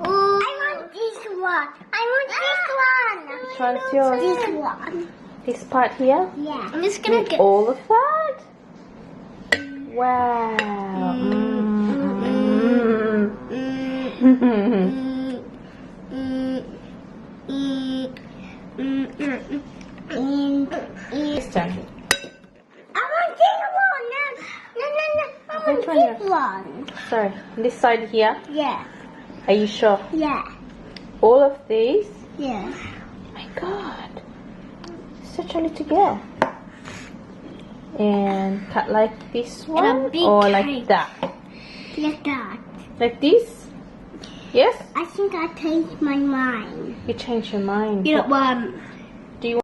Oh, I want this one. I want this one. Which one's yours? This one. This part here? Yeah. I'm just gonna With get all of that? Wow. This time. I want this one. No. I Which want one this one. Sorry, this side here? Yeah. Are you sure? Yeah. All of these? Yeah. Oh my god. Such a little girl. And cut like this one big or cake. like that? Like that. Like this? Yes? I think I changed my mind. You changed your mind. You don't want. Do you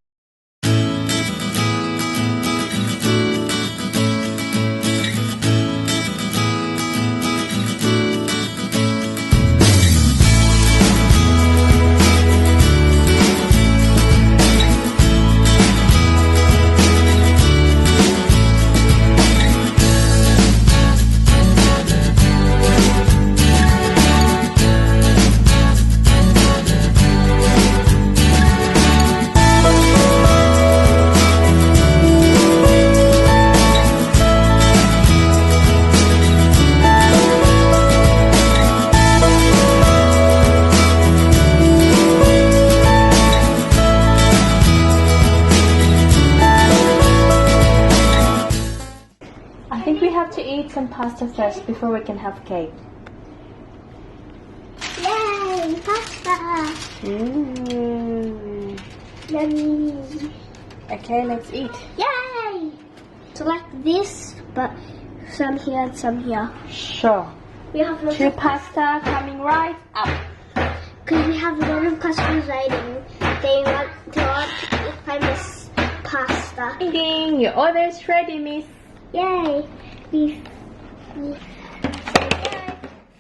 I think we have to eat some pasta first before we can have cake. Yay, pasta. Yummy. Okay, let's eat. Yay. So like this, but some here and some here. Sure. We have lots Two of pasta coming right up. because we have a lot of customers waiting. They want to eat famous pasta. Ding ding, your order's ready, miss. Yay!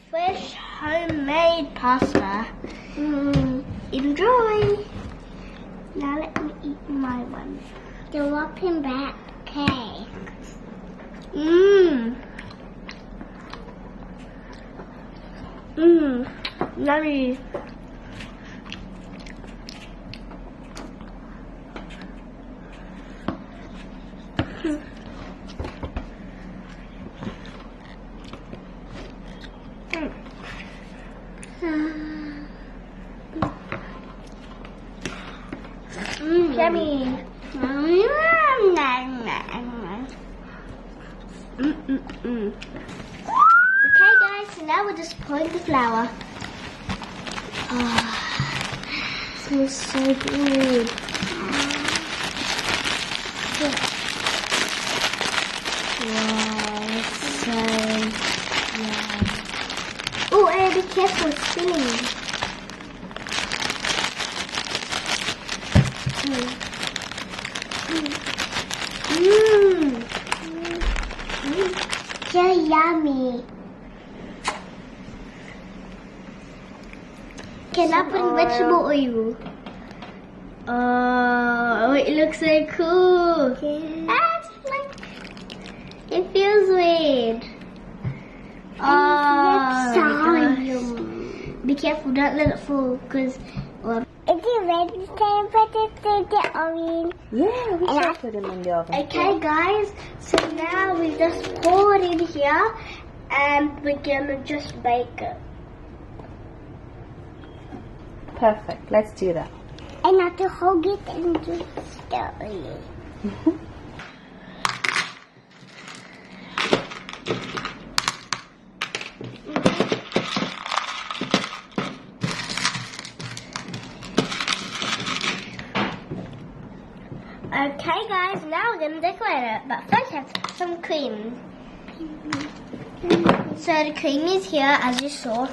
Fresh homemade pasta. Enjoy. Now let me eat my one. The whopping back cake. Yummy. Yummy. Okay guys, so now we're just pouring the flour. Smells so good. Wow, it's so yummy. Oh, and be careful, it's spilling. So yummy. Can I put in vegetable oil? Oh, it looks so cool. That's like, it feels weird. Be careful, don't let it fall, because is it ready to put it in the oven? Yeah, we should put them in the oven. Okay guys, so now we just pour it in here and we're gonna just bake it. Perfect, let's do that. And I have to hold it and just stir it. Okay guys, now we're going to decorate it, but first have some cream. So the cream is here as you saw.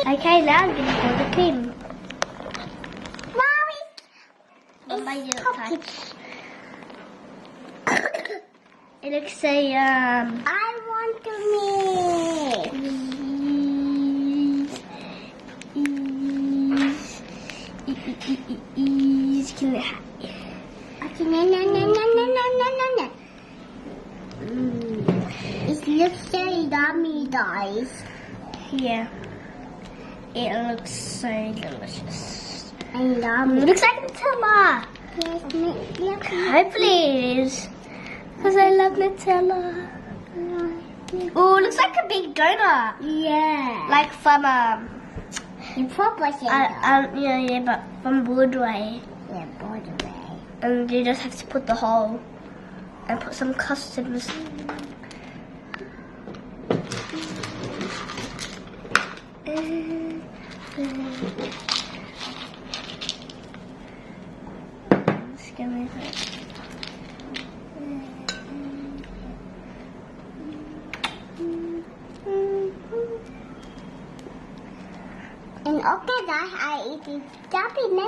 Okay, now I'm going to pour the cream. It looks so yum. I want to mix. Can it okay, no. It looks so yummy, guys. Yeah. It looks so delicious. I love it. It looks like Nutella. Yes, hopefully it is. Because I love Nutella. Oh, it looks like a big donut. Yeah. Like from you probably yeah, but from Broadway. Yeah, Broadway. And you just have to put the hole and put some custard. And after that, I eat it. Stop it, no.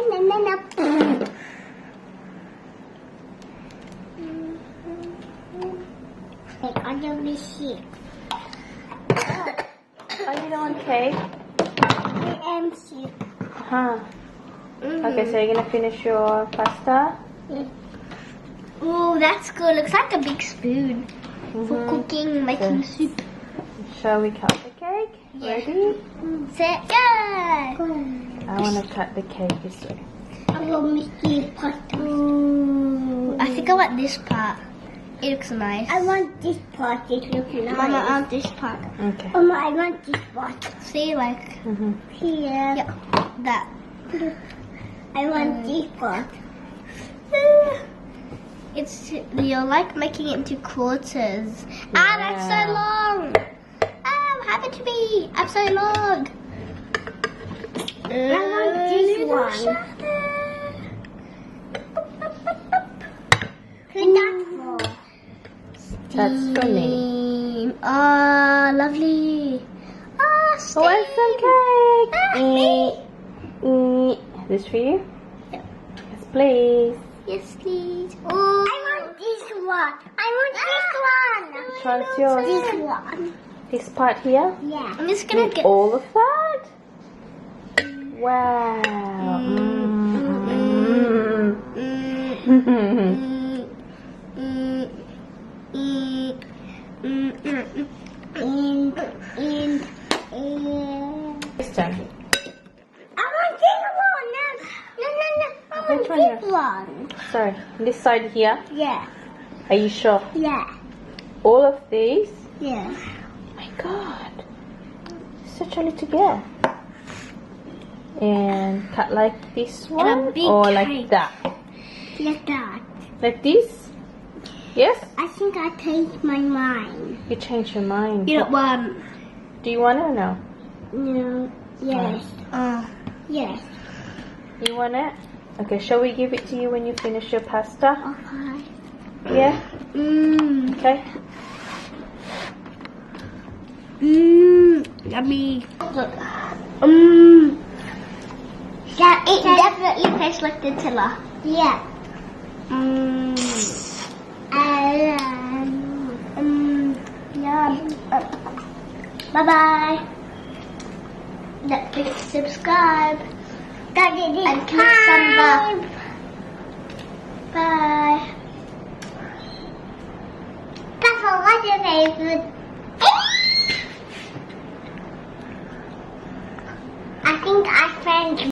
Like under the sheet. Are you doing cake? I am sick. Huh. Okay, so you're gonna finish your pasta? Oh, that's good. Looks like a big spoon for cooking, making soup. Shall we cut the cake? Yeah. Ready? Set, go! I want to cut the cake this way. I want me to pasta. Ooh, I think I want this part. It looks nice. I want this part. It looks nice. Mama, I want this part. Okay. Mama, I want this part. See, like here. Yeah, that. I want this part. It's you're like making it into quarters. Yeah. Ah, that's so long. Ah, what happened to me? I'm so long. I want this one. That's funny. Ah, lovely. Ah, steam. Want some cake? This for you? Yeah. Yes, please. Yes, please. Oh, I want this one. I want this one. Which one's yours? This one. This part here? Yeah. I'm just gonna get all of that? Wow. This time. I want this one. No. I Which want one this one. Sorry, this side here? Yeah. Are you sure? Yeah. All of these? Yeah. Oh my god. Such a little girl. And cut like this one? big Or cake. like that? Like that. Like this? Yes? I think I changed my mind. You changed your mind. You don't want. Do you want it or no? No. Yes. Yes. You want it? Okay, shall we give it to you when you finish your pasta? Okay. Yeah? Okay. Yummy. Yeah, it definitely tastes like Nutella. Yeah. Yum. Bye-bye. Netflix subscribe. And click on the